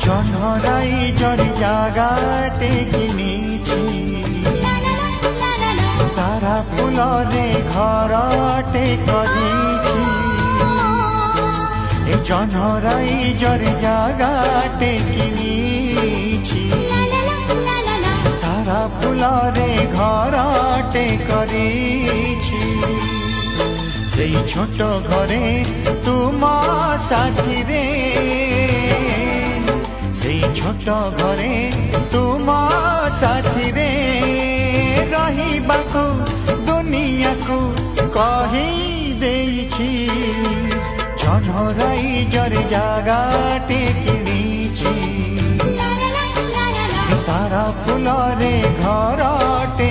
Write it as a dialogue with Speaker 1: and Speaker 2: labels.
Speaker 1: জনরাই জরি জাগাটে কিনিছি তারা ফুলরে ঘরটে করিছি এ জনরাই জরি জাগাটে কিনিছি তারা ফুলরে ঘরটে করিছি সেই ছোট ঘরে তুম সাথী রে সেই ছোট ঘরে তুম সাথী রে রহিবাকু দুনিয়াকু কহি দেইছি জনরাই জরে জাগাটে কিনিছি তারা ফুলরে ঘরটে